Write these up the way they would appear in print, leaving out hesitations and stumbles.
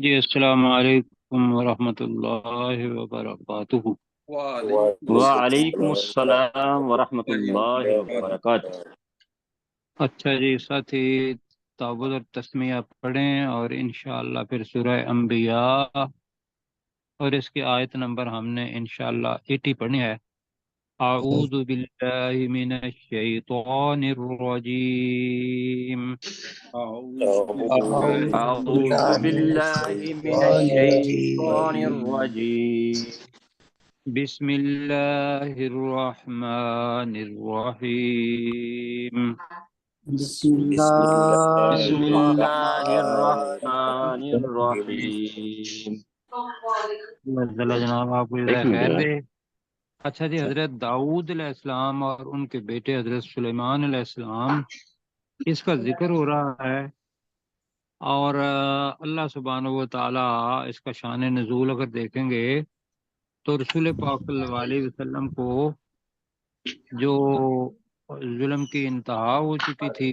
جی السلام علیکم ورحمۃ اللہ وبرکاتہ۔ وعلیکم وعلیکم السلام السلام ورحمۃ اللہ وبرکاتہ۔ اچھا جی ساتھی، تعوذ اور تسمیہ پڑھیں اور انشاءاللہ پھر سورہ انبیاء اور اس کی آیت نمبر ہم نے انشاءاللہ 80 پڑھنی ہے۔ اعوذ باللہ من الشیطان الرجیم۔ اعوذ باللہ أعوذ اعوذ بالله من باللہ من الشيطان الشیطان الرجيم. الرجیم۔ بسم اللہ الرحمن الرحیم۔ بسم بسم الله اللہ بسم اللہ الرحمن الرحمن الرحيم. الرحیم۔ اللہ تعالیٰ جناب آپ کو جزائے ایک منٹ خیر ذرا۔ دے۔ اچھا جی، حضرت داؤد علیہ السلام اور ان کے بیٹے حضرت سلیمان علیہ السلام، اس کا ذکر ہو رہا ہے، اور اللہ سبحانہ و تعالیٰ اس کا شان نزول اگر دیکھیں گے تو رسول پاک صلی اللہ علیہ وسلم کو جو ظلم کی انتہا ہو چکی تھی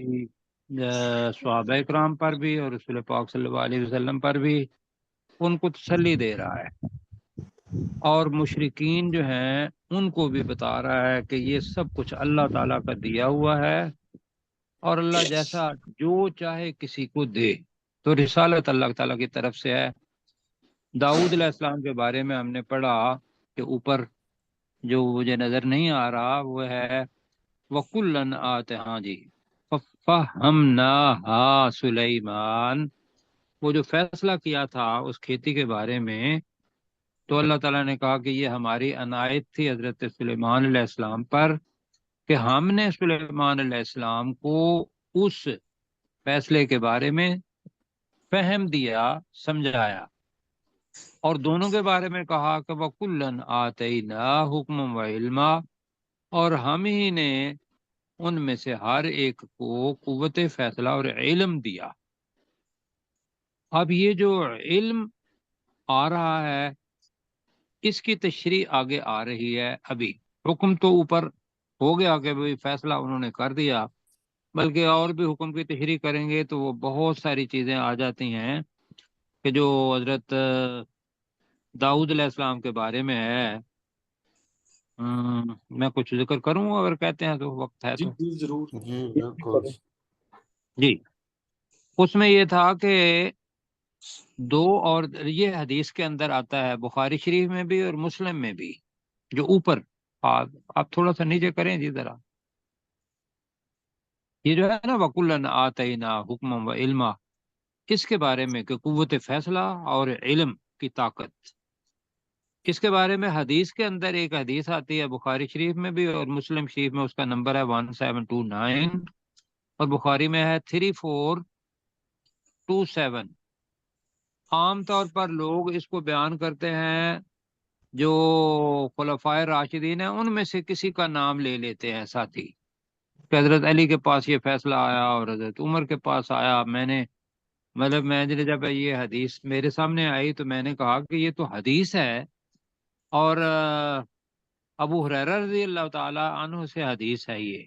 صحابہ کرام پر بھی اور رسول پاک صلی اللہ علیہ وسلم پر بھی، ان کو تسلی دے رہا ہے، اور مشرکین جو ہیں ان کو بھی بتا رہا ہے کہ یہ سب کچھ اللہ تعالیٰ کا دیا ہوا ہے، اور اللہ جیسا جو چاہے کسی کو دے، تو رسالت اللہ تعالیٰ کی طرف سے ہے۔ داؤد علیہ السلام کے بارے میں ہم نے پڑھا کہ اوپر جو مجھے نظر نہیں آ رہا وہ ہے وَكُلًّا ہاں جی فَفَهَّمْنَاهَا سُلَيْمَانَ، وہ جو فیصلہ کیا تھا اس کھیتی کے بارے میں، تو اللہ تعالیٰ نے کہا کہ یہ ہماری عنایت تھی حضرت سلیمان علیہ السلام پر، کہ ہم نے سلیمان علیہ السلام کو اس فیصلے کے بارے میں فہم دیا، سمجھایا، اور دونوں کے بارے میں کہا کہ وَكُلًّا آتَيْنَا حُكْمًا وَعِلْمًا، اور ہم ہی نے ان میں سے ہر ایک کو قوت فیصلہ اور علم دیا۔ اب یہ جو علم آ رہا ہے اس کی تشریح آگے آ رہی ہے۔ ابھی حکم تو اوپر ہو گیا کہ بھئی فیصلہ انہوں نے کر دیا، بلکہ اور بھی حکم کی تشریح کریں گے تو وہ بہت ساری چیزیں آ جاتی ہیں کہ جو حضرت داؤد علیہ السلام کے بارے میں ہے۔ میں کچھ ذکر کروں اگر کہتے ہیں تو، وقت ہے جی تو؟ جی ضرور جی بالکل. جی، اس میں یہ تھا کہ دو، اور یہ حدیث کے اندر آتا ہے بخاری شریف میں بھی اور مسلم میں بھی، جو اوپر آپ تھوڑا سا نیچے کریں جی ذرا، یہ جو ہے نا وَكُلًّا آتَيْنَا حُكْمًا وَعِلْمًا، اس کے بارے میں کہ قوت فیصلہ اور علم کی طاقت، اس کے بارے میں حدیث کے اندر ایک حدیث آتی ہے بخاری شریف میں بھی اور مسلم شریف میں، اس کا نمبر ہے 1729، اور بخاری میں ہے 3427۔ عام طور پر لوگ اس کو بیان کرتے ہیں، جو خلفائے راشدین ہیں ان میں سے کسی کا نام لے لیتے ہیں ساتھی، کہ حضرت علی کے پاس یہ فیصلہ آیا اور حضرت عمر کے پاس آیا۔ میں نے جب یہ حدیث میرے سامنے آئی تو میں نے کہا کہ یہ تو حدیث ہے، اور ابو ہریرہ رضی اللہ تعالی عنہ سے حدیث ہے یہ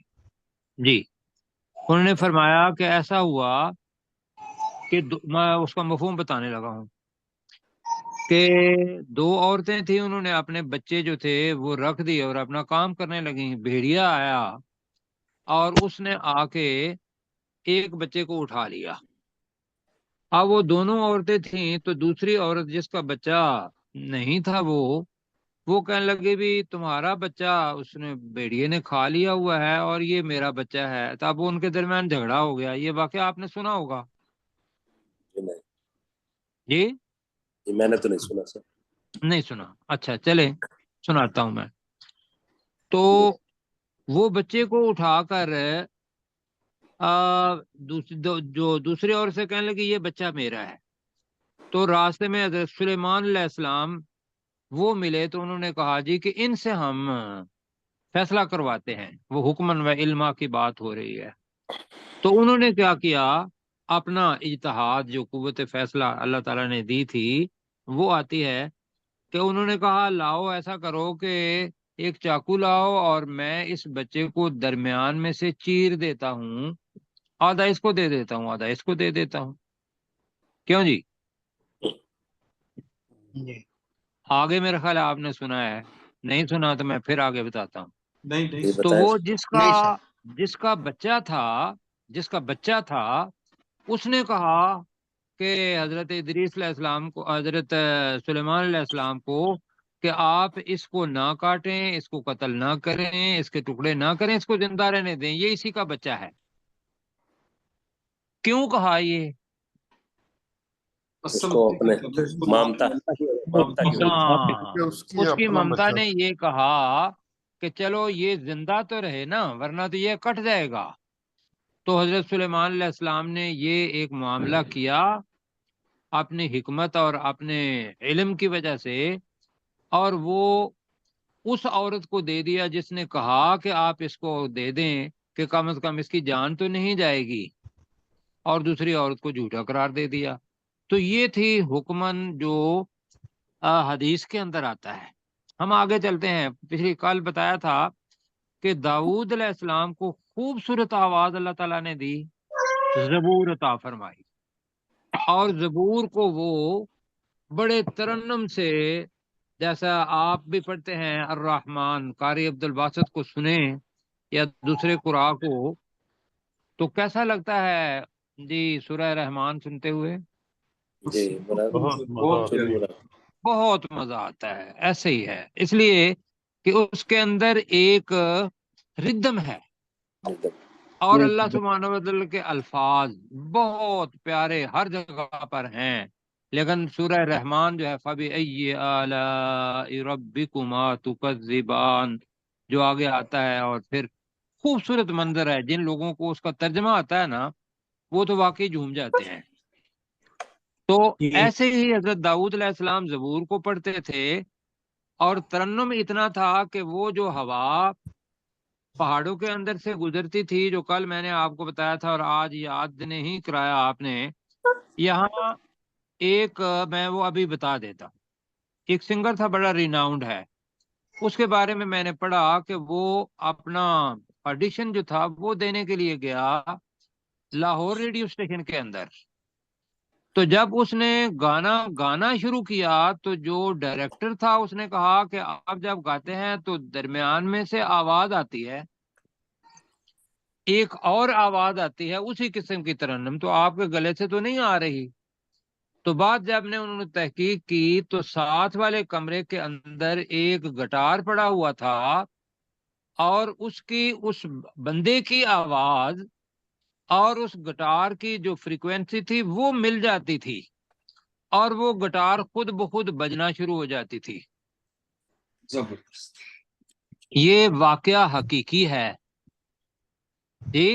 جی۔ انہوں نے فرمایا کہ ایسا ہوا کہ میں اس کا مفہوم بتانے لگا ہوں کہ دو عورتیں تھیں، انہوں نے اپنے بچے جو تھے وہ رکھ دیے اور اپنا کام کرنے لگیں، بھیڑیا آیا اور اس نے آ کے ایک بچے کو اٹھا لیا۔ اب وہ دونوں عورتیں تھیں، تو دوسری عورت جس کا بچہ نہیں تھا وہ کہنے لگے بھی تمہارا بچہ اس نے بھیڑیے نے کھا لیا ہوا ہے اور یہ میرا بچہ ہے، تو اب ان کے درمیان جھگڑا ہو گیا۔ یہ واقعہ آپ نے سنا ہوگا جی نہیں جی؟ جی میں نے تو نہیں سنا سر. نہیں سنا؟ اچھا چلے سناتا ہوں میں۔ تو وہ بچے کو اٹھا کر جو دوسری عورت سے کہنے لگی یہ بچہ میرا ہے۔ تو راستے میں حضرت سلیمان علیہ السلام وہ ملے تو انہوں نے کہا جی کہ ان سے ہم فیصلہ کرواتے ہیں، وہ حکمن و علما کی بات ہو رہی ہے۔ تو انہوں نے کیا کیا، اپنا اجتہاد، جو قوت فیصلہ اللہ تعالیٰ نے دی تھی وہ آتی ہے، کہ انہوں نے کہا لاؤ ایسا کرو کہ ایک چاقو لاؤ اور میں اس بچے کو درمیان میں سے چیر دیتا ہوں، آدھا اس کو دے دیتا ہوں آدھا اس کو دے دیتا ہوں، کیوں جی؟ جی آگے میرا خیال ہے آپ نے سنا ہے، نہیں سنا تو میں پھر آگے بتاتا ہوں۔ نہیں یہ تو بتائیں وہ نہیں سر، جس کا بچہ تھا اس نے کہا کہ حضرت ادریس علیہ السلام کو، حضرت سلیمان علیہ السلام کو، کہ آپ اس کو نہ کاٹیں، اس کو قتل نہ کریں، اس کے ٹکڑے نہ کریں، اس کو زندہ رہنے دیں، یہ اسی کا بچہ ہے۔ کیوں کہا یہ؟ اس کو اپنے مامتا کی وجہ ہاں، اس کی اس کی اپنا ممتا بچہ نے یہ کہا کہ چلو یہ زندہ تو رہے نا، ورنہ تو یہ کٹ جائے گا۔ تو حضرت سلیمان علیہ السلام نے یہ ایک معاملہ کیا اپنی حکمت اور اپنے علم کی وجہ سے، اور وہ اس عورت کو دے دیا جس نے کہا کہ آپ اس کو دے دیں کہ کم از کم اس کی جان تو نہیں جائے گی، اور دوسری عورت کو جھوٹا قرار دے دیا۔ تو یہ تھی حکمن جو حدیث کے اندر آتا ہے۔ ہم آگے چلتے ہیں۔ پچھلی کل بتایا تھا کہ داؤد علیہ السلام کو خوبصورت آواز اللہ تعالیٰ نے دی، زبور عطا فرمائی، اور زبور کو وہ بڑے ترنم سے، جیسا آپ بھی پڑھتے ہیں الرحمن، قاری عبد الباسط کو سنیں یا دوسرے قراء کو، تو کیسا لگتا ہے جی سورہ رحمان سنتے ہوئے؟ جی بہت مزہ آتا ہے۔ بہت مزہ آتا ہے، ایسے ہی ہے، اس لیے کہ اس کے اندر ایک ردم ہے، اور اللہ سبحانہ و تعالی کے الفاظ بہت پیارے ہر جگہ پر ہیں۔ لیکن سورہ رحمان جو ہے فَبِأَيِّ آلَاءِ رَبِّكُمَا تُكَذِّبَانِ جو آگے آتا ہے، اور پھر خوبصورت منظر ہے، جن لوگوں کو اس کا ترجمہ آتا ہے نا وہ تو واقعی جھوم جاتے ہیں۔ تو ایسے ہی حضرت داؤد علیہ السلام زبور کو پڑھتے تھے، اور ترنم اتنا تھا کہ وہ جو ہوا پہاڑوں کے اندر سے گزرتی تھی، جو کل میں نے آپ کو بتایا تھا اور آج یاد نہیں کرایا آپ نے، یہاں ایک میں وہ ابھی بتا دیتا ہوں۔ ایک سنگر تھا، بڑا ریناؤنڈ ہے، اس کے بارے میں نے پڑھا کہ وہ اپنا آڈیشن جو تھا وہ دینے کے لیے گیا لاہور ریڈیو اسٹیشن کے اندر۔ تو جب اس نے گانا شروع کیا تو جو ڈائریکٹر تھا اس نے کہا کہ آپ جب گاتے ہیں تو درمیان میں سے آواز آتی ہے، ایک اور آواز آتی ہے اسی قسم کی ترنم، تو آپ کے گلے سے تو نہیں آ رہی۔ تو بعد جب نے انہوں نے تحقیق کی تو ساتھ والے کمرے کے اندر ایک گٹار پڑا ہوا تھا، اور اس بندے کی آواز اور اس گٹار کی جو فریکوینسی تھی وہ مل جاتی تھی، اور وہ گٹار خود بخود بجنا شروع ہو جاتی تھی۔ زبردست۔ یہ واقعہ حقیقی ہے جی۔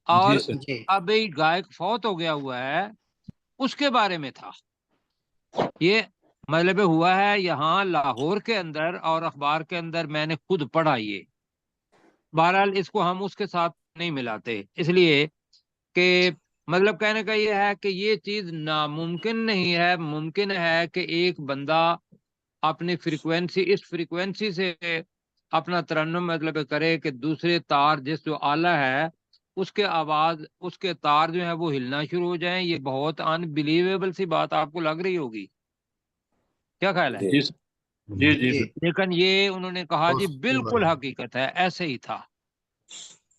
اور جی اب ایک گائک فوت ہو گیا ہوا ہے، اس کے بارے میں تھا یہ، مطلب ہوا ہے یہاں لاہور کے اندر، اور اخبار کے اندر میں نے خود پڑھا یہ۔ بہرحال اس کو ہم اس کے ساتھ نہیں ملاتے، اس لیے کہ مطلب کہنے کا یہ ہے کہ یہ چیز ناممکن نہیں ہے، ممکن ہے کہ ایک بندہ اپنی اس فریکوینسی سے اپنا ترنم مطلب کرے کہ دوسرے تار جس جو آلہ ہے اس کے تار جو ہیں وہ ہلنا شروع ہو جائیں۔ یہ بہت انبلیویبل سی بات آپ کو لگ رہی ہوگی، کیا خیال ہے؟ جی جی لیکن یہ انہوں نے کہا جی بہت بالکل حقیقت ہے، ایسے ہی تھا۔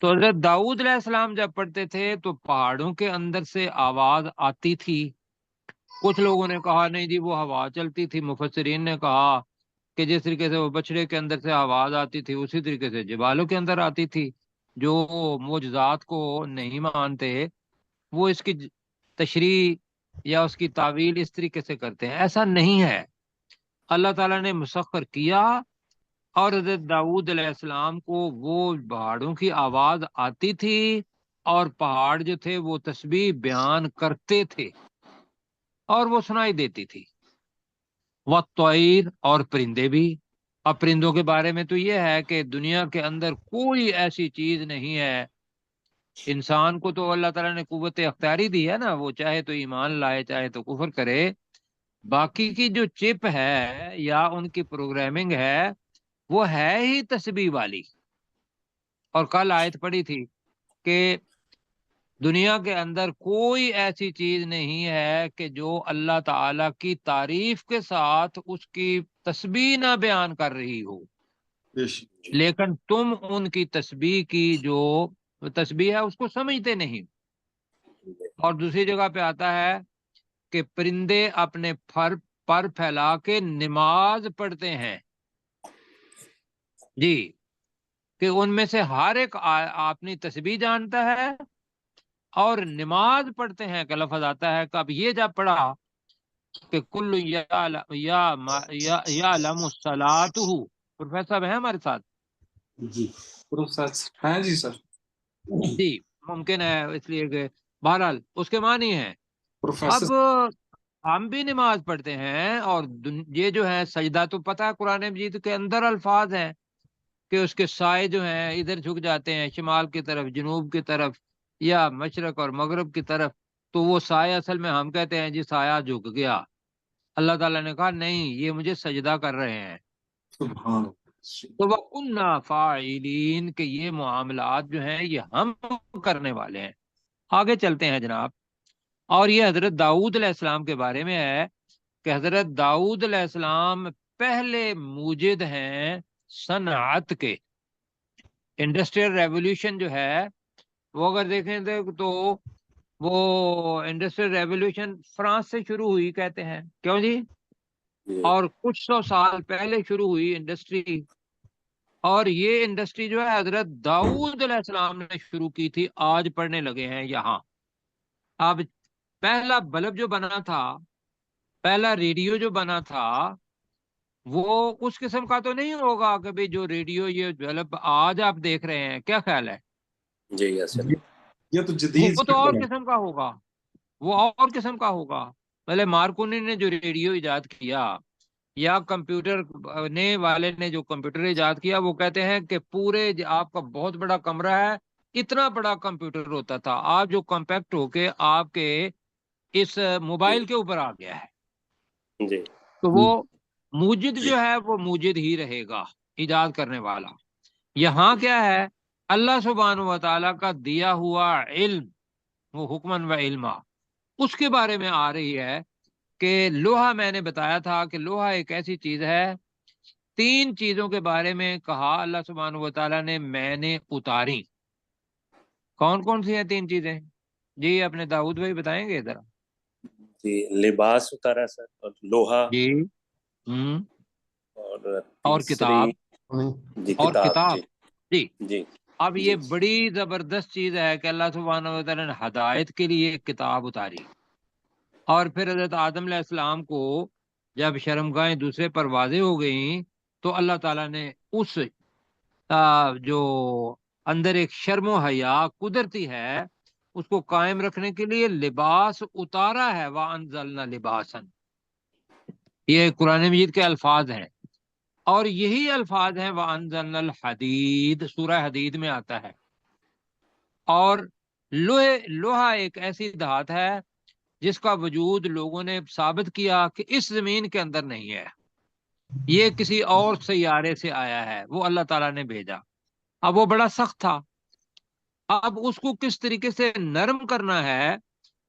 تو حضرت داؤد علیہ السلام جب پڑھتے تھے تو پہاڑوں کے اندر سے آواز آتی تھی۔ کچھ لوگوں نے کہا نہیں جی وہ ہوا چلتی تھی، مفسرین نے کہا کہ جس طریقے سے وہ بچڑے کے اندر سے آواز آتی تھی اسی طریقے سے جبالوں کے اندر آتی تھی۔ جو معجزات کو نہیں مانتے وہ اس کی تشریح یا اس کی تعویل اس طریقے سے کرتے ہیں، ایسا نہیں ہے۔ اللہ تعالیٰ نے مسخر کیا، اور حضرت داؤد علیہ السلام کو وہ پہاڑوں کی آواز آتی تھی، اور پہاڑ جو تھے وہ تسبیح بیان کرتے تھے، اور وہ سنائی دیتی تھی۔ وَالطَّيْرِ اور پرندے بھی۔ اب پرندوں کے بارے میں تو یہ ہے کہ دنیا کے اندر کوئی ایسی چیز نہیں ہے، انسان کو تو اللہ تعالیٰ نے قوت اختیاری دی ہے نا، وہ چاہے تو ایمان لائے چاہے تو کفر کرے، باقی کی جو چپ ہے یا ان کی پروگرامنگ ہے وہ ہے ہی تسبیح والی۔ اور کل آیت پڑھی تھی کہ دنیا کے اندر کوئی ایسی چیز نہیں ہے کہ جو اللہ تعالی کی تعریف کے ساتھ اس کی تسبیح نہ بیان کر رہی ہو، لیکن تم ان کی تسبیح کی جو تسبیح ہے اس کو سمجھتے نہیں۔ اور دوسری جگہ پہ آتا ہے کہ پرندے اپنے پر پھیلا کے نماز پڑھتے ہیں، جی، کہ ان میں سے ہر ایک اپنی تسبیح جانتا ہے اور نماز پڑھتے ہیں کا لفظ آتا ہے کہ اب یہ جب پڑھا کہ کل یعلم الصلاۃ، پروفیسر صاحب ہیں ہمارے ساتھ؟ جی پروفیسر ہیں جی سر، جی ممکن ہے، اس لیے کہ بہرحال اس کے معنی ہیں۔ اب پروفیسر ہم بھی نماز پڑھتے ہیں اور یہ جو ہے سجدہ تو پتہ ہے قرآن مجید کے اندر الفاظ ہیں کہ اس کے سائے جو ہیں ادھر جھک جاتے ہیں، شمال کی طرف، جنوب کی طرف، یا مشرق اور مغرب کی طرف، تو وہ سایہ اصل میں ہم کہتے ہیں جی سایہ جھک گیا، اللہ تعالیٰ نے کہا نہیں یہ مجھے سجدہ کر رہے ہیں، سبحان تو وَكُنَّا فَاعِلِينَ کہ یہ معاملات جو ہیں یہ ہم کرنے والے ہیں۔ آگے چلتے ہیں جناب، اور یہ حضرت داؤد علیہ السلام کے بارے میں ہے کہ حضرت داؤد علیہ السلام پہلے موجد ہیں صنعت کے۔ انڈسٹریل ریولوشن جو ہے وہ اگر دیکھیں تو وہ انڈسٹریل ریولوشن فرانس سے شروع ہوئی کہتے ہیں، کیوں جی؟ اور کچھ سو سال پہلے شروع ہوئی انڈسٹری، اور یہ انڈسٹری جو ہے حضرت داؤد علیہ السلام نے شروع کی تھی، آج پڑھنے لگے ہیں یہاں۔ اب پہلا بلب جو بنا تھا، پہلا ریڈیو جو بنا تھا، وہ اس قسم کا تو نہیں ہوگا کہ بھی جو ریڈیو یہ بلب آج آپ دیکھ رہے ہیں، کیا خیال ہے؟ جی یاسر، یہ تو جدید وہ تو اور قسم کا ہوگا، وہ اور قسم کا ہوگا۔ پہلے مارکونی نے جو ریڈیو ایجاد کیا، یا کمپیوٹر والے نے جو کمپیوٹر ایجاد کیا، وہ کہتے ہیں کہ پورے آپ کا بہت بڑا کمرہ ہے، اتنا بڑا کمپیوٹر ہوتا تھا، آپ جو کمپیکٹ ہو کے آپ کے اس موبائل کے اوپر آ گیا ہے۔ جی تو وہ موجد جو ہے وہ موجد ہی رہے گا، ایجاد کرنے والا۔ یہاں کیا ہے؟ اللہ سبحانہ و تعالیٰ کا دیا ہوا علم، وہ حکمن و علما، اس کے بارے میں آ رہی ہے کہ لوہا، میں نے بتایا تھا کہ لوہا ایک ایسی چیز ہے، تین چیزوں کے بارے میں کہا اللہ سبحانہ و تعالیٰ نے میں نے اتاری۔ کون کون سی ہیں تین چیزیں؟ جی اپنے داؤد بھائی بتائیں گے ذرا۔ جی، لباس اتارا سر، اور لوہا، جی اور کتاب، جی اور کتاب، کتاب، جی جی۔ جی اب یہ بڑی زبردست چیز ہے کہ اللہ سبحانہ و تعالیٰ نے ہدایت کے لیے ایک کتاب اتاری، اور پھر حضرت آدم علیہ السلام کو جب شرمگاہیں دوسرے پر واضح ہو گئیں تو اللہ تعالیٰ نے اس جو اندر ایک شرم و حیا قدرتی ہے اس کو قائم رکھنے کے لیے لباس اتارا ہے، وَأَنزَلْنَا لِبَاسًا، یہ قرآن مجید کے الفاظ ہیں، اور یہی الفاظ ہیں وَأَنزَلْنَا الْحَدِيدَ، سورہ حدید میں آتا ہے۔ اور لوہا ایک ایسی دھات ہے جس کا وجود لوگوں نے ثابت کیا کہ اس زمین کے اندر نہیں ہے، یہ کسی اور سیارے سے آیا ہے، وہ اللہ تعالیٰ نے بھیجا۔ اب وہ بڑا سخت تھا، اب اس کو کس طریقے سے نرم کرنا ہے،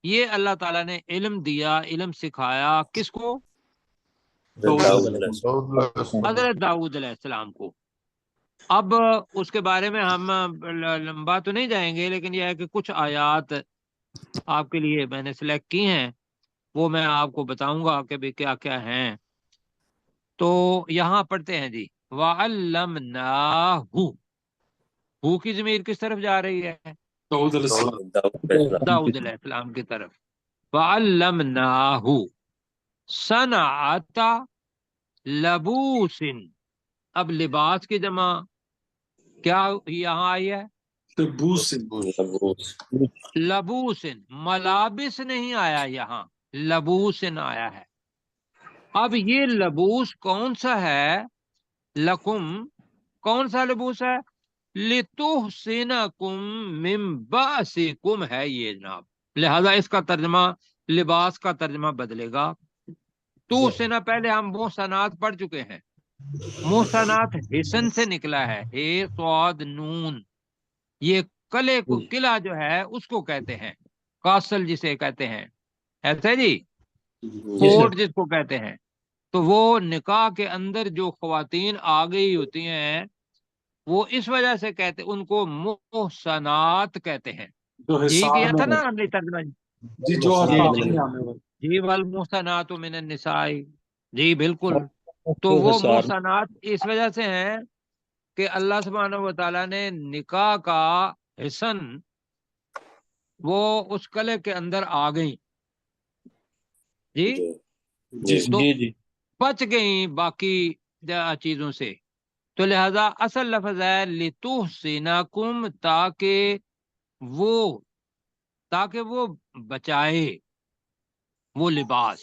یہ اللہ تعالیٰ نے علم دیا، علم سکھایا، کس کو؟ حضرت داؤد علیہ السلام کو۔ اب اس کے بارے میں ہم لمبا تو نہیں جائیں گے، لیکن یہ ہے کہ کچھ آیات آپ کے لیے میں نے سلیکٹ کی ہیں، وہ میں آپ کو بتاؤں گا کہ بھی کیا کیا ہیں۔ تو یہاں پڑھتے ہیں جی، وَعَلَّمْنَاهُ، ہو کی ضمیر کس طرف جا رہی ہے؟ داؤد علیہ السلام، داؤد علیہ السلام کی طرف۔ وَعَلَّمْنَاهُ صَنْعَةَ لَبُوسٍ، اب لباس کی جمع کیا یہاں آئی ہے؟ لبوس، لبوسن، ملابس نہیں آیا یہاں، لبوسن آیا ہے۔ اب یہ لبوس کون سا ہے؟ لکم، کون سا لبوس ہے؟ لتحسنکم من باسکم ہے یہ جناب، لہذا اس کا ترجمہ، لباس کا ترجمہ بدلے گا۔ تو سنا، پہلے ہم محسنات پڑھ چکے ہیں، محسنات حسن سے نکلا ہے، ہے صاد نون، یہ کلے کو قلعہ جو ہے اس کو کہتے ہیں، کاسل جسے کہتے ہیں، ایسے جی فورٹ جس کو کہتے ہیں۔ تو وہ نکاح کے اندر جو خواتین آ گئی ہوتی ہیں وہ اس وجہ سے کہتے ان کو محسنات کہتے ہیں۔ جو یہی حساب کیا تھا نا میں، ہم نے ترجمہ جی جو حساب میں آنے والا۔ جی والمحسنات من النساء، جی بالکل۔ تو وہ محسنات اس وجہ سے ہیں کہ اللہ سبحانہ و تعالیٰ نے نکاح کا حسن وہ اس کلے کے اندر آ گئی، جی جی تو جی جی بچ گئیں باقی چیزوں سے۔ تو لہذا اصل لفظ ہے لتحسنکم، تاکہ وہ بچائے وہ لباس،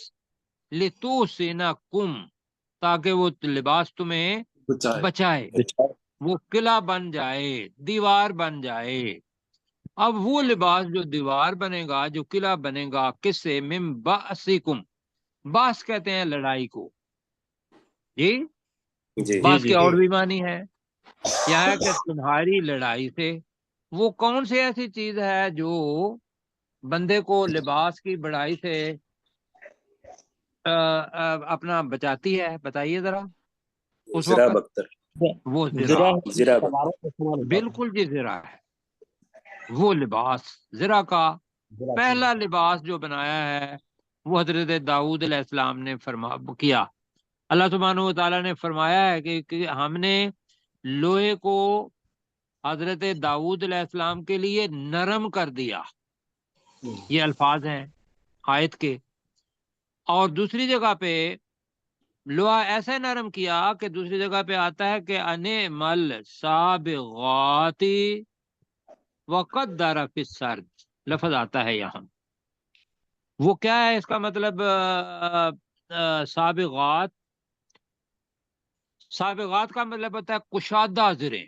لتحسنکم تاکہ وہ لباس تمہیں بچائے۔ بچائے، وہ قلعہ بن جائے، دیوار بن جائے۔ اب وہ لباس جو دیوار بنے گا، جو قلعہ بنے گا، کس سے؟ من بأسکم، باس کہتے ہیں لڑائی کو، جی جی باس کے اور بھی معنی ہے، یہ ہے کہ تمہاری لڑائی سے۔ وہ کون سی ایسی چیز ہے جو بندے کو لباس کی بڑائی سے اپنا بچاتی ہے؟ بتائیے ذرا اس زرا وقت۔ بختر، وہ زرا زرا بختر، بالکل جی، زرا ہے وہ لباس۔ زرا کا پہلا لباس جو بنایا ہے وہ حضرت داؤد علیہ السلام نے کیا۔ اللہ سبحانہ و تعالیٰ نے فرمایا ہے کہ ہم نے لوہے کو حضرت داؤد علیہ السلام کے لیے نرم کر دیا، یہ الفاظ ہیں آیت کے۔ اور دوسری جگہ پہ لوہا ایسے نرم کیا کہ دوسری جگہ پہ آتا ہے کہ انعمل سابغاتی وقدر فی السرد، لفظ آتا ہے یہاں۔ وہ کیا ہے اس کا مطلب؟ سابغات، سابغات کا مطلب ہوتا ہے کشادہ زریں،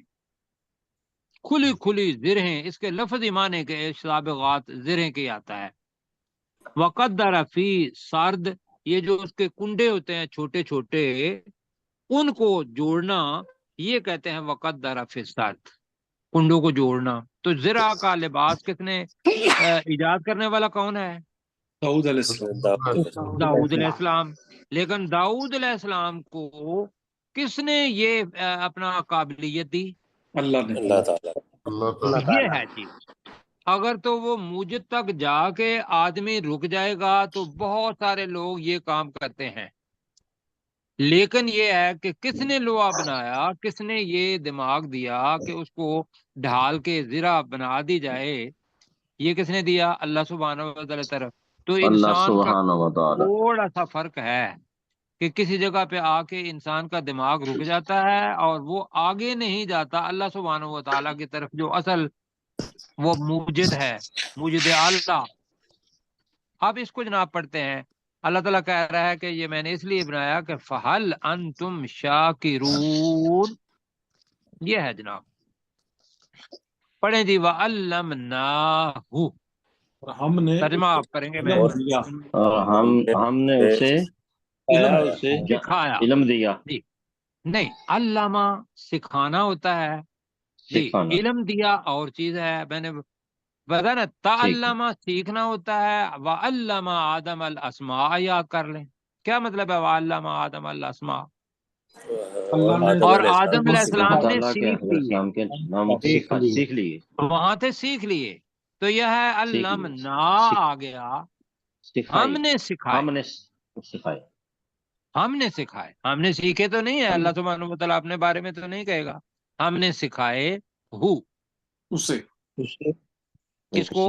کھلی کھلی زرہیں، اس کے لفظی معنی کے سابغات زرہیں کے آتا ہے۔ وقدر فی سرد، یہ جو اس کے کنڈے ہوتے ہیں چھوٹے چھوٹے، ان کو جوڑنا، یہ کہتے ہیں وقدر فی سرد، کنڈوں کو جوڑنا۔ تو زرع کا لباس کس نے ایجاد کرنے والا کون ہے؟ داؤد علیہ السلام۔ داؤد علیہ السلام۔ لیکن داؤد علیہ السلام کو کس نے یہ اپنا قابلیت دی؟ اللہ نے۔ اللہ تعالیٰ، یہ ہے چیز۔ اگر تو وہ موجد تک جا کے آدمی رک جائے گا تو بہت سارے لوگ یہ کام کرتے ہیں، لیکن یہ ہے کہ کس نے لوہا بنایا، کس نے یہ دماغ دیا کہ اس کو ڈھال کے زرہ بنا دی جائے، یہ کس نے دیا؟ اللہ سبحانہ و تعالی طرف۔ تو انسان کا تھوڑا سا فرق ہے کہ کسی جگہ پہ آ کے انسان کا دماغ رک جاتا ہے اور وہ آگے نہیں جاتا اللہ سبحانہ و تعالیٰ کی طرف، جو اصل وہ موجد ہے، موجد اعلیٰ۔ اب اس کو جناب پڑھتے ہیں، اللہ تعالیٰ کہہ رہا ہے کہ یہ میں نے اس لیے بنایا کہ فَهَلْ أَنْتُمْ شَاكِرُونَ، یہ ہے جناب۔ پڑھیں جی وَعَلَّمْنَاهُ، اور ہم نے ترجمہ آپ کریں گے، میں علم دیا، ہم نے اسے سکھایا۔ علم دیا، جی نہیں، علامہ سکھانا ہوتا ہے جی، سکھانا، علم دیا اور چیز ہے، میں نے بتا نا، تعلمہ سیکھنا ہوتا ہے، وعلم آدم الاسماء، یاد کر لیں کیا مطلب ہے وعلم آدم الاسماء۔ اللہ نے اور علیہ آدم علیہ السلام اللہ السلام نے تعالیٰ کے سیکھ حضرت لیے، السلام کے نام سیکھ لیے، وہاں سے سیکھ لیے، تو یہ ہے سیکھ لیے، علمنا آ گیا، سکھائی، ہم نے سکھائے، ہم نے سکھائی، ہم نے سکھائے، ہم نے سیکھے تو نہیں ہے، اللہ سبحانہ و تعالیٰ اپنے بارے میں تو نہیں کہے گا ہم نے سکھائے ہو، اسے کس کو؟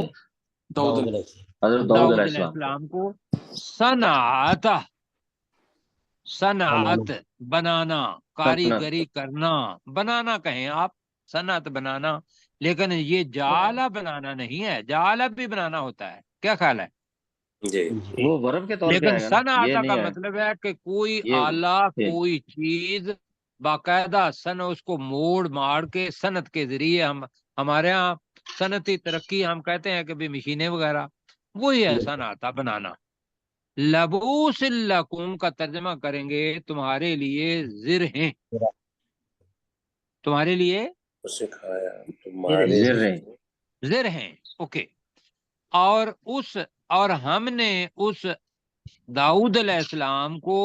داؤد علیہ حضرت داؤد داؤد علیہ علیہ السلام کو، السلام کو صنعت بنانا، کاریگری کرنا، بنانا کہیں آپ، صنعت بنانا، لیکن یہ جعلہ بنانا نہیں ہے، جعلہ بھی بنانا ہوتا ہے، کیا خیال ہے؟ جی وہ ورب کے طور پہ لیکن آئے گا نا، صنعت یہ کا نہیں ہے، مطلب ہے کہ کوئی یہ آلہ، فعل، کوئی چیز باقاعدہ اس کو موڑ ماڑ کے صنعت کے ذریعے، ہمارے ہاں صنعتی ترقی ہم کہتے ہیں کہ بھی مشینیں وغیرہ، وہی ہے صنعت بنانا۔ لبوس لکم کا ترجمہ کریں گے تمہارے لیے زرہیں، تمہارے لیے سکھایا تمہارے زر رہے، زر ہیں، اوکے. اور ہم نے اس داؤد علیہ السلام کو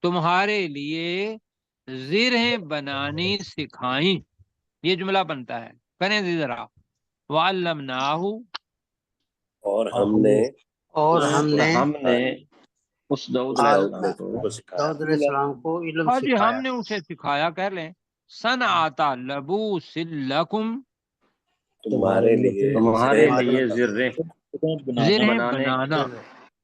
تمہارے لیے زرہیں بنانی سکھائیں. یہ جملہ بنتا ہے، کریں ذرا. وَعَلَّمْنَاهُ، اور ہم نے اور ہم نے ہم نے اس داؤد علیہ داؤد السلام کو کو سکھایا. داؤد علیہ السلام کو علم اور جی ہم سکھایا. نے اسے سکھایا، کہہ لیں صنعۃ لبوس لکم، تمہارے لیے تمہارے زریں لیے بنانا. زرہیں بنانے بنانا،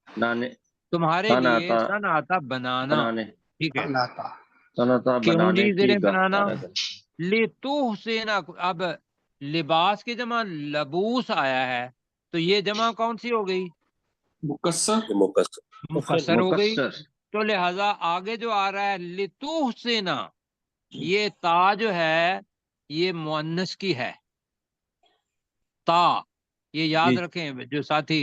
بنانے تمہارے لیے صنعت صنعت بنانا. بنانے ٹھیک ہے، اللہ تعالیٰ. صنعت کیوں جی بنانے کی زرہیں بنانا؟ کا لتحسنا، اب لباس کی جمع لبوس آیا ہے تو یہ جمع کون سی ہو گئی؟ مکسر. یہ مقصر. مکسر ہو گئی. مکسر. تو لہذا آگے جو آ رہا ہے لتحسنا، یہ تا جو ہے یہ مؤنث کی ہے. تا، یہ یاد رکھیں، جو ساتھی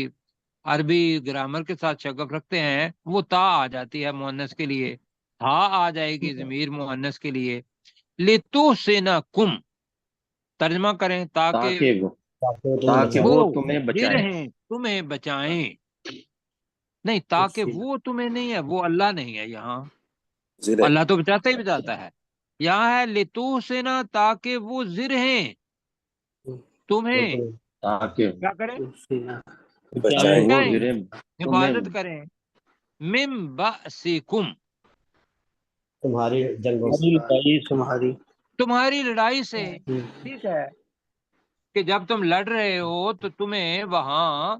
عربی گرامر کے ساتھ شغف رکھتے ہیں وہ تا آ جاتی ہے مؤنث کے لیے، ہا آ جائے گی ضمیر مؤنث کے لیے. لتحسنکم، ترجمہ کریں تاکہ تاکہ وہ وہ تمہیں بچائیں. زرہیں تمہیں بچائیں. نہیں، تاکہ وہ تمہیں نہیں ہے، وہ اللہ نہیں ہے یہاں. زریں اللہ تو بچاتا ہی بچاتا ہے. یہاں ہے لتحسنا، تاکہ وہ زرہیں تمہیں تاکہ کیا کریں؟ بچائیں. وہ بچائیں، زریں تمہیں حفاظت کریں. من بأسکم، تمہاری جنگوں سے، تمہاری لڑائی سے. ٹھیک ہے کہ جب تم لڑ رہے ہو تو تمہیں وہاں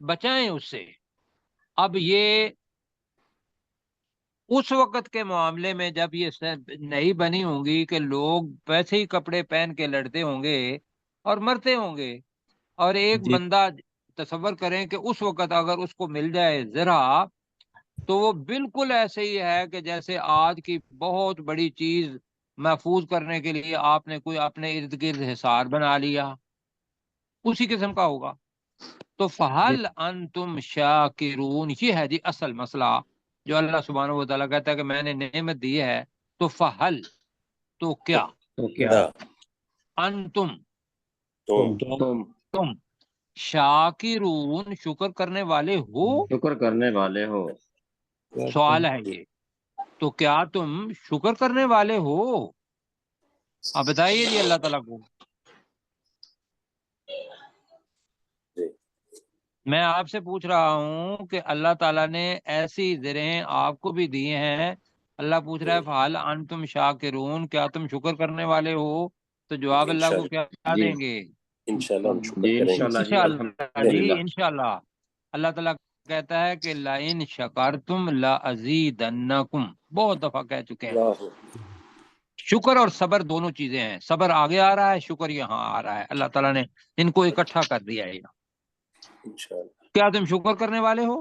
بچائیں اس سے. اب یہ اس وقت کے معاملے میں جب یہ نہیں بنی ہوں گی کہ لوگ ویسے ہی کپڑے پہن کے لڑتے ہوں گے اور مرتے ہوں گے، اور ایک بندہ تصور کریں کہ اس وقت اگر اس کو مل جائے ذرا، تو وہ بالکل ایسے ہی ہے کہ جیسے آج کی بہت بڑی چیز محفوظ کرنے کے لیے آپ نے کوئی اپنے ارد گرد حصار بنا لیا، اسی قسم کا ہوگا. تو فہل انتم شاکرون، یہ ہے جی اصل مسئلہ جو اللہ سبحانہ و تعالیٰ کہتا ہے کہ میں نے نعمت دی ہے. تو فہل، تو کیا، تو کیا انتم، تم تم شاکرون، شکر کرنے والے ہو. شکر کرنے والے ہو. سوال ہے یہ، تو کیا تم شکر کرنے والے ہو؟ اب بتائیے جی اللہ تعالیٰ کو. میں آپ سے پوچھ رہا ہوں کہ اللہ تعالیٰ نے ایسی زرہیں آپ کو بھی دیے ہیں. اللہ پوچھ رہا ہے فعال انتم شاکرون، کیا تم شکر کرنے والے ہو؟ تو جواب اللہ کو کیا جی دیں گے؟ انشاءاللہ ہم شکر جی کریں گے. انشاءاللہ جی انشاءاللہ جی، الحمدللہ. انشاءاللہ. اللہ تعالیٰ کہتا ہے کہ لَإِن شَكَرْتُمْ لَأَزِيدَنَّكُمْ، بہت دفعہ کہہ چکے ہیں. اللہ شکر اور صبر دونوں چیزیں ہیں. صبر آگے آ رہا ہے، شکر یہاں آ رہا ہے. اللہ تعالیٰ نے ان کو اکٹھا کر دیا ہے. انشاءاللہ. کیا تم شکر کرنے والے ہو؟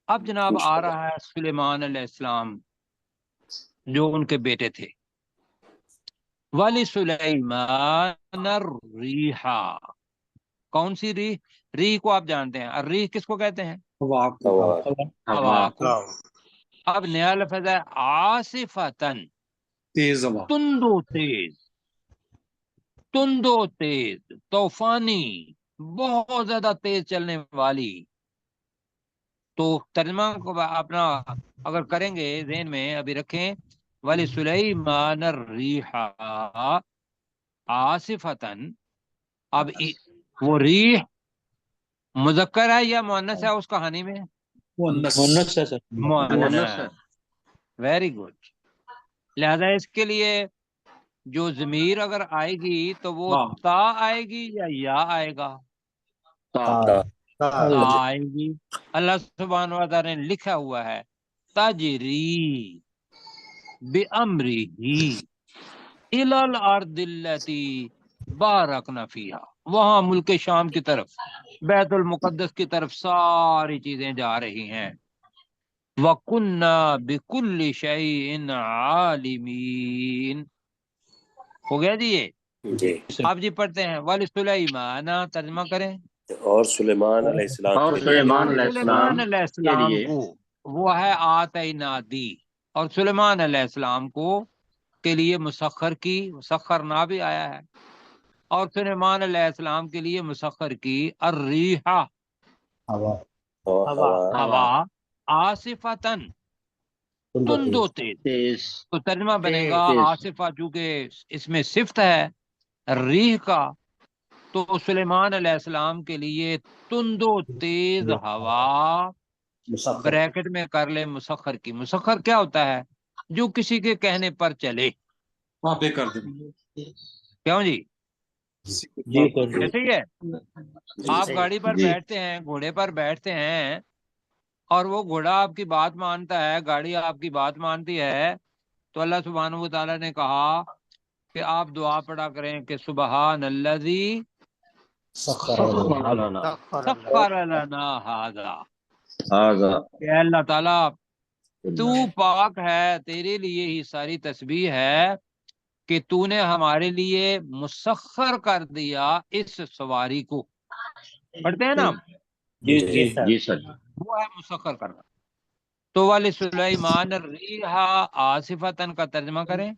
اب جناب آ انشاءاللہ. رہا ہے سلیمان علیہ السلام جو ان کے بیٹے تھے. وَلِسُلَيْمَانَ الرِّيحَ، کون سی ریح؟ ریح کو آپ جانتے ہیں، الریح کس کو کہتے ہیں؟ ہوا. ہوا کو. اب نیا لفظ ہے عاصفتن، تیز ہوا. تندو تیز، تندو تیز، طوفانی، بہت زیادہ تیز چلنے والی. تو ترجمہ کو اپنا اگر کریں گے ذہن میں ابھی رکھیں، وَلِسُلَيْمَانَ الرِّيحَ عاصفتن. اب وہ ریح مذکر ہے یا مؤنث ہے اس کہانی میں؟ مؤنث. مؤنث. Very good. لہذا اس کے لیے جو ضمیر اگر آئے گی تو وہ تا آئے گی یا آئے گا؟ تا آئے گی. اللہ سبحانہ و تعالی نے لکھا ہوا ہے تجری بِأَمْرِهِ إِلَى الْأَرْضِ الَّتِي بَارَكْنَا فِيهَا، وہاں ملک شام کی طرف، بیت المقدس کی طرف ساری چیزیں جا رہی ہیں. وَكُنَّا بِكُلِّ شَيْءٍ عَالِمِينَ. ہو گیا جی یہ. جی. آپ جی پڑھتے ہیں وَلِسُلَيْمَانَ، ترجمہ کریں. اور سلیمان علیہ السلام اور کے لیے سلیمان علیہ سلیمان السلام علیہ کے السلام لیے کو، وہ ہے آتینا دی، اور سلیمان علیہ السلام کو کے لیے مسخر کی، مسخر نہ بھی آیا ہے. اور سلیمان علیہ السلام کے لیے مسخر کی الریحہ ہوا اور ہوا ہوا آصفتن تند و تیز. تیز تو ترجمہ بنے گا تیز. آصفہ چونکہ اس میں صفت ہے ریح کا، تو سلیمان علیہ السلام کے لیے تند و تیز ہوا مسخر بریکٹ میں کر لے مسخر کی. مسخر کیا ہوتا ہے؟ جو کسی کے کہنے پر چلے. وہاں پہ کر دیں. کیوں جی؟ جی سر جی. ایسے ہی ہے. آپ جی. گاڑی پر جی. بیٹھتے ہیں، گھوڑے پر بیٹھتے ہیں، اور وہ گھوڑا آپ کی بات مانتا ہے، گاڑی آپ کی بات مانتی ہے، تو اللہ سبحانہ و تعالیٰ نے کہا کہ آپ دعا پڑھا کریں کہ سبحان الذی سخر لنا سخر لنا ھذا، هذا کہ اے اللہ تعالیٰ تو پاک ہے، تیرے لیے ہی ساری تسبیح ہے کہ تو نے ہمارے لیے مسخر کر دیا اس سواری کو. پڑھتے ہیں نا ہم، جی جی جی سر. وہ ہے مسخر کرنا. تو والے سلیمان الریح آصفتن کا ترجمہ کریں.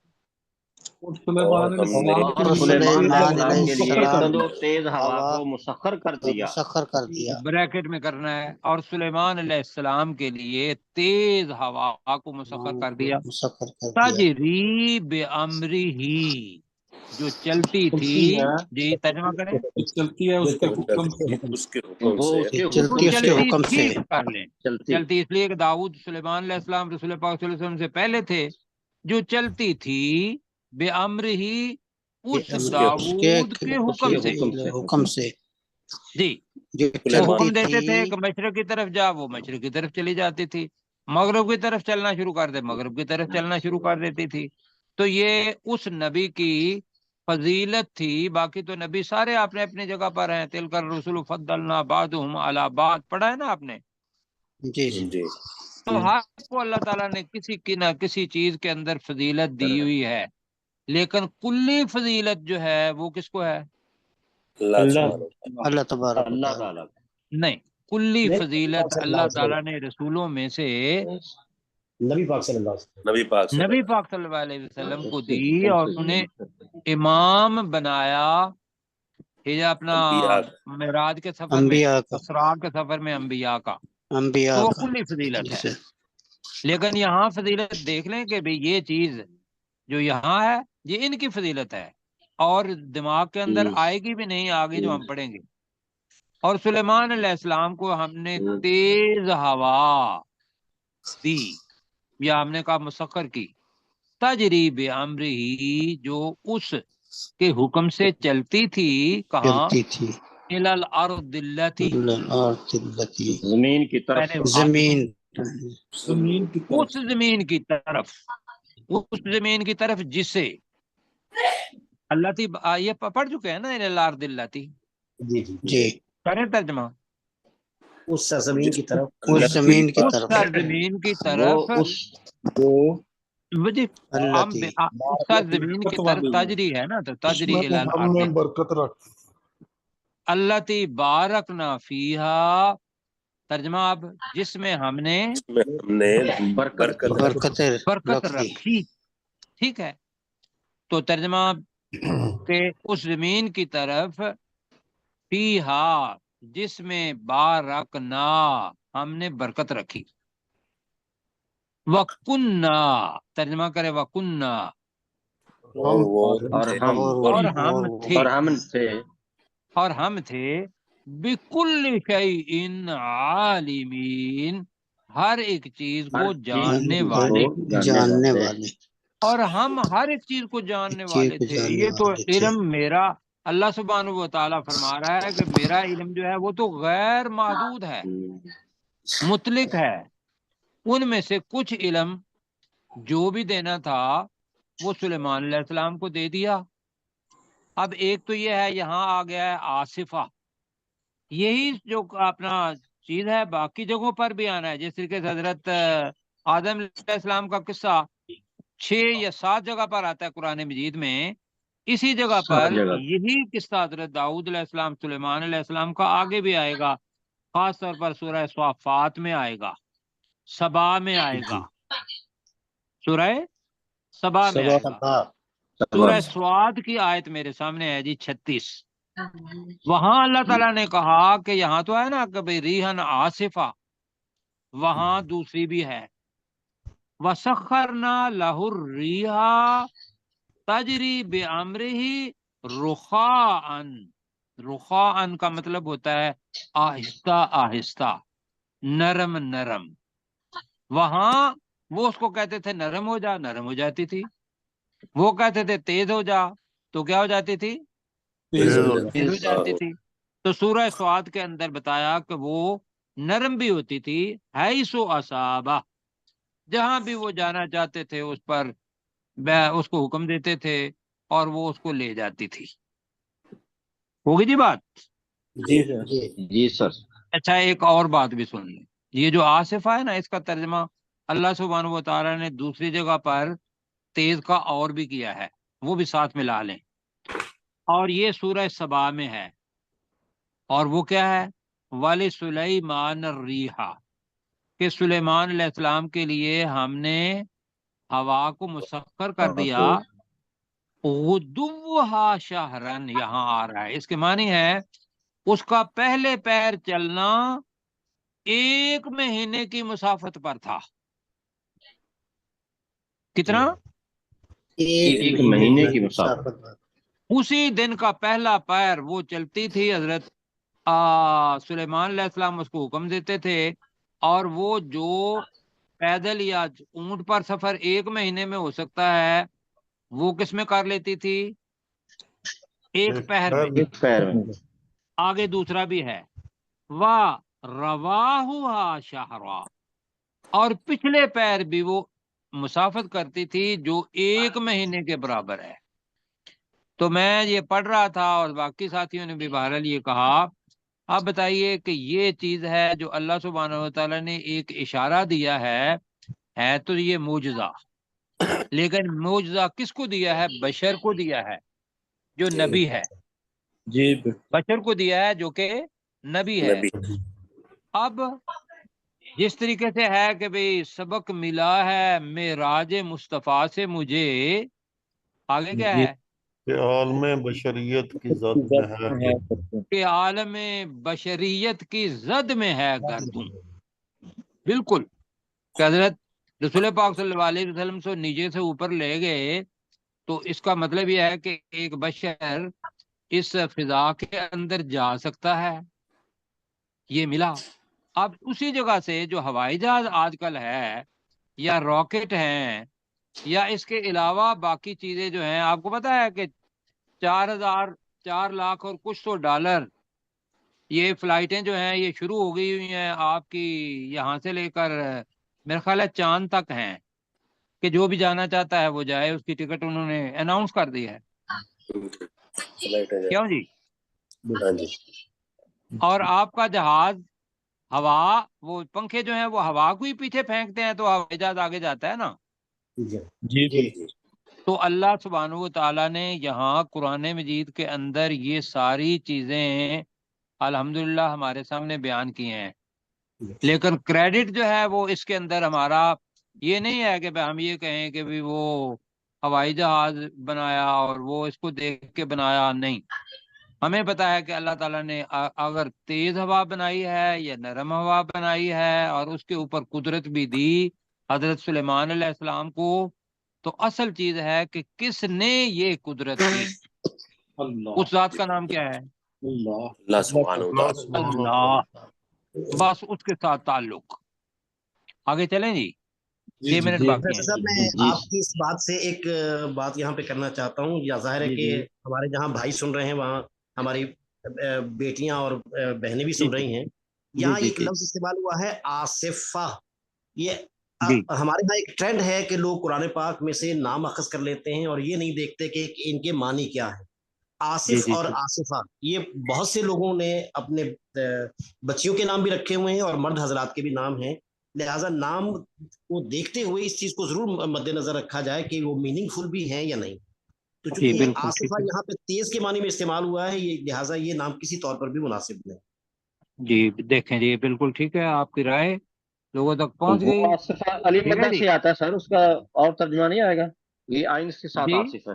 اور سلیمان علیہ ہم نے السلام کے اور لیے سلیمان علیہ السلام السلام کے کو لیے مسخر کر تند دیا. و تیز ہوا ہوا کو مسخر کر دیا. مسخر کر دیا. بریکٹ میں کرنا ہے. اور سلیمان علیہ السلام کے لیے تیز ہوا کو مسخر کر دیا. مسخر کر دیا. تجری بامرہ، جو چلتی تھی. چلتی ہے، جی ترجمہ کریں. جو چلتی ہے اس کے حکم سے. اس کے حکم وہ سے اس کے چلتی حکم اس کے سے چلتی حکم تھی سے. کر لیں. چلتی. چلتی اس لیے کہ داؤد سلیمان علیہ السلام رسول پاک صلی اللہ علیہ وسلم سے پہلے تھے. جو چلتی تھی بے امر ہی، اس اس داؤد کے حکم سے. حکم سے جی جو وہ سلیمان حکم چلتی دیتے تھے تھی. کہ مشرق کی طرف جا، وہ مشرق کی طرف چلی جاتی تھی. مغرب کی طرف چلنا شروع کر دے، مغرب کی طرف چلنا شروع کر دیتی تھی. تو یہ اس نبی کی فضیلت تھی. باقی تو نبی سارے اپنے اپنی جگہ پر ہیں. تلک الرسل فضلنا بعضهم علی بعض، پڑھا ہے نا آپ نے. جی جی. جی تو ہر کو اللہ تعالیٰ نے کسی کی نہ کسی چیز کے اندر فضیلت دی ہوئی ہے، لیکن کلی فضیلت جو ہے وہ کس کو ہے؟ اللہ سبحانہ اللہ تبارک و اللہ تعالی. تعالیٰ. نہیں، کلی فضیلت صلی اللہ علیہ تعالیٰ نے رسولوں میں سے نبی پاک صلی اللہ علیہ وسلم. نبی پاک صلی نبی اللہ پاک صلی اللہ علیہ وسلم اس کو کے دی، حکم اور سے انہیں امام بنایا. یہ اپنا انبیاء معراج کے سفر میں، انبیاء کا. اسراء کے سفر میں انبیاء کا، انبیاء تو وہ کا. کلی فضیلت ہے. جیسے لیکن یہاں فضیلت دیکھ لیں کہ بھئی یہ چیز جو یہاں ہے یہ ان کی فضیلت ہے، اور دماغ کے اندر آئے گی بھی نہیں آگے جو ہم پڑھیں گے. اور سلیمان علیہ السلام کو ہم نے تیز ہوا دی، یا ہم نے کہا مسخر کی. تجری بامرہ، جو اس کے حکم سے چلتی تھی. کہاں؟ چلتی تھی. الی الارض التی، الارض التی. زمین کی طرف. پہلے زمین. زمین کی طرف. اس زمین کی طرف، اس زمین کی طرف جسے اللہ تی، یہ پڑھ چکے ہیں نا الی الارض التی. جی جی جی. کریں ترجمہ. اس سرزمین کی طرف. اللہ اس زمین کی اس طرف. سرزمین کی وہ طرف، اس جو جی اللہ ہم تی. اس سرزمین کی طرف تجری ہے نا، تو اس تجری میں الی ہم الارض نے برکت رکھ. التی بارکنا فیہا. ترجمہ اب جس میں ہم نے جس میں ہم نے برکت برکت برکت رکھ دی. رکھی. ٹھیک ہے. تو ترجمہ کہ اس زمین کی طرف، فیہا جس میں بارکنا ہم نے برکت رکھی. وکننا، ترجمہ کرے وکننا، اور وہ اور تھے ہم اور ہم تھے، اور ہم تھے اور ہم تھے بکل شیء عالمین، ہر ایک چیز ہر کو جاننے چیز والے. کو جاننے والے. اور ہم ہر ایک چیز کو جاننے چیز والے کو تھے. جاننے یہ تو والے تھے. علم میرا، اللہ سبحانہ و تعالیٰ فرما رہا ہے کہ میرا علم جو ہے وہ تو غیر محدود ہے، مطلق ہے. ان میں سے کچھ علم جو بھی دینا تھا وہ سلیمان علیہ السلام کو دے دیا. اب ایک تو یہ ہے، یہاں آ گیا ہے آصفہ، یہی جو اپنا چیز ہے باقی جگہوں پر بھی آنا ہے. جس طریقے سے حضرت آدم علیہ السلام کا قصہ 6 یا 7 جگہ پر آتا ہے قرآن مجید میں. اسی جگہ پر سب جگہ. یہی قصہ حضرت داؤد علیہ السلام، سلیمان علیہ السلام کا آگے بھی آئے گا. خاص طور پر سورہ صافات میں آئے گا، سبا میں آئے گا، سورہ سبا میں آئے گا. سبا. سورہ سواد کی آیت میرے سامنے ہے جی 36. وہاں اللہ تعالیٰ نے کہا کہ یہاں تو ہے نا کہ بھئی ریحن آصفہ، وہاں دوسری بھی ہے. وَسَخَّرْنَا لَهُ الرِّيحَ تَجْرِي بِأَمْرِهِ رُخَاءً. رخاءً کا مطلب ہوتا ہے آہستہ آہستہ، نرم نرم. وہاں وہ اس کو کہتے تھے نرم ہو جا، نرم ہو جاتی تھی. وہ کہتے تھے تیز ہو جا، تو کیا ہو جاتی تھی؟ تیز ہو تیز ہو جاتی تھی. تو سورہ سواد کے اندر بتایا کہ وہ نرم بھی ہوتی تھی، حیث اصابہ، جہاں بھی وہ جانا چاہتے تھے اس پر اس کو حکم دیتے تھے اور وہ اس کو لے جاتی تھی. ہوگی جی بات؟ جی سر. جی سر. اچھا ایک اور بات بھی سن لیں. یہ جو آصفہ ہے نا، اس کا ترجمہ اللہ سبحانہ و تعالیٰ نے دوسری جگہ پر تیز کا اور بھی کیا ہے، وہ بھی ساتھ ملا لیں. اور یہ سورہ سبا میں ہے، اور وہ کیا ہے؟ وَلِسُلَيْمَانَ الرِّيحَ، کہ سلیمان علیہ السلام کے لیے ہم نے ہوا کو مسخر کر دیا. غُدُوُّهَا شَهْرًا یہاں آ رہا ہے، اس کے معنی ہے اس کا پہلے پیر چلنا 1 مہینے کی مسافت پر تھا. کتنا؟ 1 مہینے کی مسافت. اسی دن کا پہلا پیر وہ چلتی تھی. حضرت سلیمان علیہ السلام اس کو حکم دیتے تھے، اور وہ جو پیدل یا اونٹ پر سفر 1 مہینے میں ہو سکتا ہے، وہ کس میں کر لیتی تھی؟ 1 پہر میں. 1 پیر میں. آگے دوسرا بھی ہے، وَرَوَاهُهَا شَهْرًا، اور پچھلے پیر بھی وہ مسافت کرتی تھی جو 1 مہینے کے برابر ہے. تو میں یہ پڑھ رہا تھا اور باقی ساتھیوں نے بھی بہرحال یہ کہا. اب بتائیے کہ یہ چیز ہے جو اللہ سبحانہ و تعالیٰ نے ایک اشارہ دیا ہے تو یہ معجزہ، لیکن معجزہ کس کو دیا ہے؟ بشر کو دیا ہے جو نبی ہے. جی بشر کو دیا ہے جو کہ نبی ہے. نبی. اب جس طریقے سے ہے کہ بھئی سبق ملا ہے معراج مصطفیٰ سے مجھے، آگے کیا ہے؟ کہ عالم بشریت کی زد میں ہے، کہ عالم بشریت کی زد میں ہے گردوں. بالکل، کہ حضرت رسول پاک صلی اللہ علیہ وسلم سے نیچے سے اوپر لے گئے، تو اس کا مطلب یہ ہے کہ ایک بشر اس فضا کے اندر جا سکتا ہے، یہ ملا. اب اسی جگہ سے جو ہوائی جہاز آج کل ہے یا راکٹ ہیں یا اس کے علاوہ باقی چیزیں جو ہیں، آپ کو پتا ہے کہ 4 لاکھ اور کچھ $100 یہ فلائٹیں جو ہیں یہ شروع ہو گئی ہوئی ہیں آپ کی، یہاں سے لے کر میرا خیال ہے چاند تک ہیں، کہ جو بھی جانا چاہتا ہے وہ جائے. اس کی ٹکٹ انہوں نے اناؤنس کر دی ہے. کیوں جی؟ ہاں جی. اور آپ کا جہاز ہوا، وہ پنکھے جو ہیں وہ ہوا کو ہی پیچھے پھینکتے ہیں تو ہوائی جہاز آگے جاتا ہے نا. جی جی. تو اللہ سبحانہ و تعالیٰ نے یہاں قرآن مجید کے اندر یہ ساری چیزیں الحمدللہ ہمارے سامنے بیان کی ہیں، لیکن کریڈٹ جو ہے وہ اس کے اندر ہمارا یہ نہیں ہے کہ ہم یہ کہیں کہ بھی وہ ہوائی جہاز بنایا اور وہ اس کو دیکھ کے بنایا. نہیں، ہمیں پتا ہے کہ اللہ تعالیٰ نے اگر تیز ہوا بنائی ہے یا نرم ہوا بنائی ہے اور اس کے اوپر قدرت بھی دی حضرت سلیمان علیہ السلام کو، تو اصل چیز ہے کہ کس نے یہ قدرت دی. اس ذات کا نام کیا ہے؟ اللہ سبحانہ و تعالیٰ. اللہ. بس اس کے ساتھ تعلق. آگے چلیں جی، 6 منٹ باقی پروفیسر ہیں. صاحب میں آپ کی اس بات سے ایک بات یہاں پہ کرنا چاہتا ہوں. یا ظاہر ہے کہ ہمارے جہاں بھائی سن رہے ہیں وہاں ہماری بیٹیاں اور بہنیں بھی سن رہی ہیں. یہاں ایک لفظ استعمال ہوا ہے آصفہ. یہ ہمارے یہاں ایک ٹرینڈ ہے کہ لوگ قرآن پاک میں سے نام اخذ کر لیتے ہیں اور یہ نہیں دیکھتے کہ ان کے معنی کیا ہے. آصف اور آصفہ یہ بہت سے لوگوں نے اپنے بچیوں کے نام بھی رکھے ہوئے ہیں اور مرد حضرات کے بھی نام ہیں. لہٰذا نام کو دیکھتے ہوئے اس چیز کو ضرور مد نظر رکھا جائے کہ وہ میننگ فل بھی ہیں یا نہیں. تو چونکہ یہ آصفہ یہاں پہ تیز کے معنی میں استعمال ہوا ہے، لہٰذا یہ نام کسی طور پر بھی مناسب نہیں. جی دیکھیں جی، بالکل ٹھیک ہے، آپ کی رائے لوگوں تک پہنچ گئی. علی مدہ سے آتا ہے سر، اس کا اور ترجمہ نہیں آئے گا؟ یہ آئین کے ساتھ جی آصف ہے،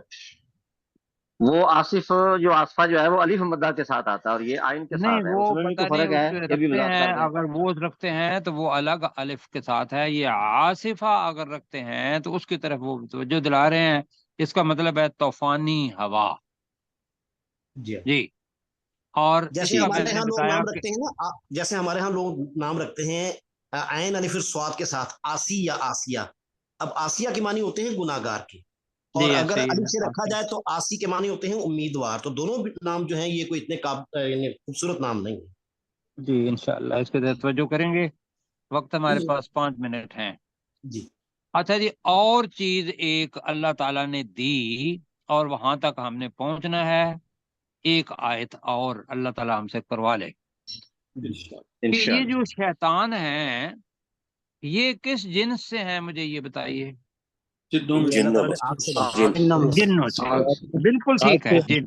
وہ آصف جو آصفہ جو ہے وہ الف مدہ کے ساتھ آتا ہے، اور یہ آئین کے نہیں، ساتھ ہے، وہ اس میں بھی پتہ تو نہیں فرق اس ہے، پہ یہ بھی رکھتے وضاحت ہیں، کر دیں۔ اگر وہ رکھتے ہیں تو وہ الگ الف کے ساتھ ہے، یہ عاصفہ اگر رکھتے ہیں تو اس کی طرف وہ توجہ دلا رہے ہیں، اس کا مطلب ہے طوفانی ہوا۔ جی جی، اور اس جیسے کا میں ہمارے نے ہاں لوگ بتایا نام کہ رکھتے ہیں نا، جیسے ہمارے ہاں لوگ نام رکھتے ہیں عین الف سواد کے ساتھ، آسی یا آسیہ، اب آسیہ کے معنی ہوتے ہیں گناہگار کے، جی اور اگر ایسے ہی الف سے رکھا ہے۔ جائے تو آسی کے معنی ہوتے ہیں امیدوار، تو دونوں نام جو ہیں یہ کوئی اتنے یعنی خوبصورت نام نہیں ہے۔ جی انشاءاللہ اس کے طرف توجہ کریں گے، وقت ہمارے پاس 5 منٹ ہیں۔ جی اچھا جی، اور چیز ایک اللہ تعالیٰ نے دی اور وہاں تک ہم نے پہنچنا ہے، ایک آیت اور اللہ تعالیٰ ہم سے کروا لے کہ یہ جو شیطان ہیں یہ کس جنس سے ہیں، مجھے یہ بتائیے۔ جنوں میں آگ سے بات جن جنوں سے، بالکل ٹھیک ہے، جن۔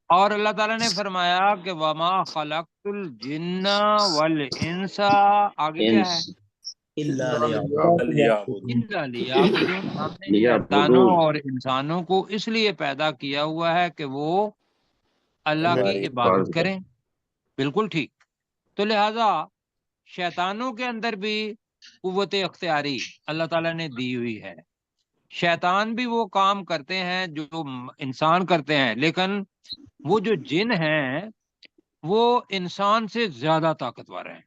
اور اللہ تعالیٰ نے فرمایا کہ وما خلقت الجن والانس، آگے کیا ہے؟ اللہ لیعبدون۔ لیعبدون الا لیعبدون، ہم نے شیطانوں لیعبدون، اور انسانوں کو اس لیے پیدا کیا ہوا ہے کہ وہ اللہ کی ہماری عبادت کریں، بالکل ٹھیک۔ تو لہذا شیطانوں کے اندر بھی قوت اختیاری اللہ تعالیٰ نے دی ہوئی ہے، شیطان بھی وہ کام کرتے ہیں جو انسان کرتے ہیں، لیکن وہ جو جن ہیں وہ انسان سے زیادہ طاقتور ہیں۔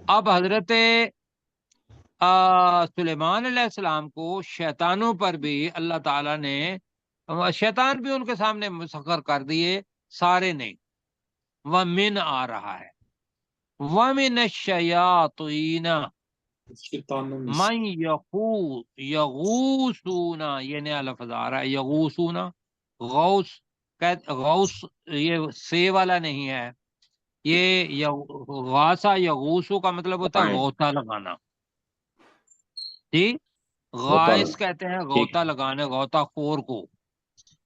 اب حضرت سلیمان علیہ السلام کو شیطانوں پر بھی اللہ تعالیٰ نے، شیطان بھی ان کے سامنے مسخر کر دیے، سارے نہیں، وَمِن آ رہا ہے، وَمِنَ الشَّيَاطِينَ مَن یغوسون، یہ نیا لفظ آ رہا ہے، یغوسون، غوث، غوث یہ سے والا نہیں ہے، یہ غاسا یغوسو کا مطلب ہوتا ہے غوطہ لگانا، جی، غائس کہتے ہیں غوطہ لگانے، غوطہ خور کو،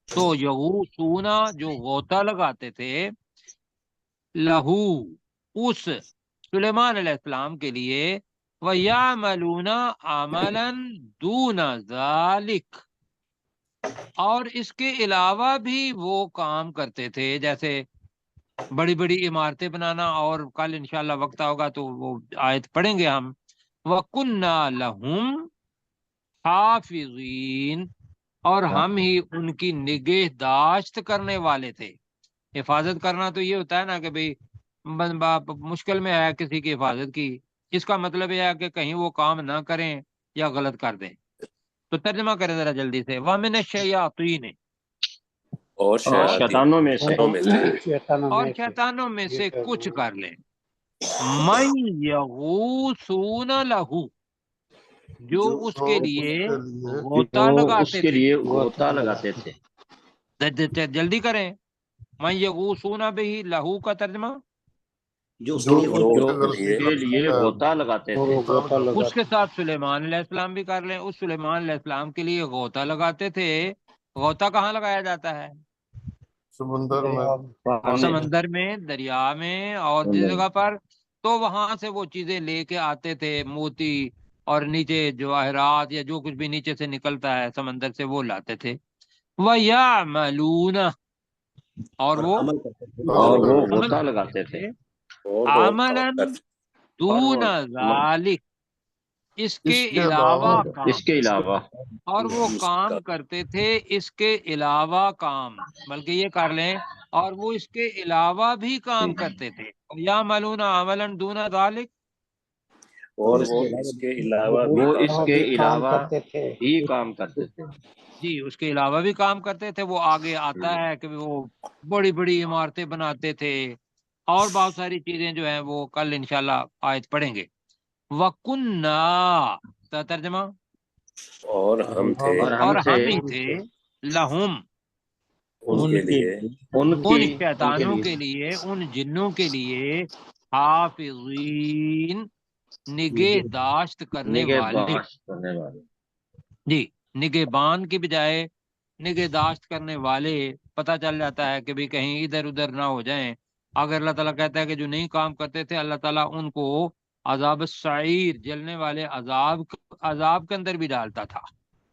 تو یغوسون جو غوطہ لگاتے تھے، لہو اس سلیمان علیہ السلام کے لیے، وَيَعْمَلُونَ عَمَلًا دُونَ ذَلِكَ، اور اس کے علاوہ بھی وہ کام کرتے تھے، جیسے بڑی بڑی عمارتیں بنانا، اور کل انشاءاللہ وقت ہوگا تو وہ آیت پڑھیں گے ہم، وَكُنَّا لَهُمْ حَافِظِينَ، اور ہم ہی ان کی نگہداشت کرنے والے تھے۔ حفاظت کرنا تو یہ ہوتا ہے نا کہ بھئی مشکل میں ہے کسی کی حفاظت کی، اس کا مطلب یہ ہے کہ کہیں وہ کام نہ کریں یا غلط کر دیں۔ تو ترجمہ کریں ذرا جلدی سے، وَمِنَ الشَّيَاطِينِ، اور شیطانوں میں سے، اور شیطانوں میں سے کچھ کر لیں، مَن یغوسون لہو، جو اس کے لیے غوطہ جو اس لگاتے کے تھے، لیے غوطہ لگاتے تھے، جلدی کریں، من یغوسون بہ، لہو کا ترجمہ جو اس کے لیے جو اس کے لیے غوطہ لگاتے تھے، اس کے ساتھ سلیمان علیہ السلام بھی کر لیں، اس سلیمان علیہ السلام کے لیے غوطہ لگاتے تھے۔ غوطہ کہاں لگایا جاتا ہے؟ سمندر میں، دریا میں، اور جس جگہ پر، تو وہاں سے وہ چیزیں لے کے آتے تھے، موتی اور نیچے جواہرات یا جو کچھ بھی نیچے سے نکلتا ہے سمندر سے، وہ لاتے تھے۔ وَيَعْمَلُونَ، اور وہ عمل کرتے تھے، اور وہ عمل غوطہ کرتے لگاتے تھے، تھے، اور وہ عملاً دون ذالک، اس کے علاوہ کام، اس کے علاوہ اور وہ کام کرتے تھے اس کے علاوہ کام، بلکہ یہ کر لیں، اور وہ اس کے علاوہ بھی کام کرتے تھے، یعملون عملا دون ذالک، اور وہ اس کے علاوہ بھی وہ کام اس کے علاوہ بھی کام کرتے تھے۔ جی اس کے علاوہ بھی کام کرتے تھے۔ وہ آگے آتا ہے کہ وہ بڑی بڑی عمارتیں بناتے تھے، اور بہت ساری چیزیں جو ہیں وہ کل انشاءاللہ آیت پڑھیں گے۔ وَكُنَّا، ترجمہ، اور ہم تھے اور ہم ہی تھے، لہم، ان کے لیے ان شیطانوں کے لیے، ان جنوں کے لیے، حافظین، نگہداشت کرنے والے، نگہداشت کرنے والے، جی، نگہبان کی بجائے نگہداشت کرنے والے، پتہ چل جاتا ہے کہ بھی کہیں ادھر ادھر نہ ہو جائیں۔ اگر اللہ تعالیٰ کہتا ہے کہ جو نہیں کام کرتے تھے، اللہ تعالیٰ ان کو عذاب السعیر، جلنے والے عذاب کے اندر بھی ڈالتا تھا۔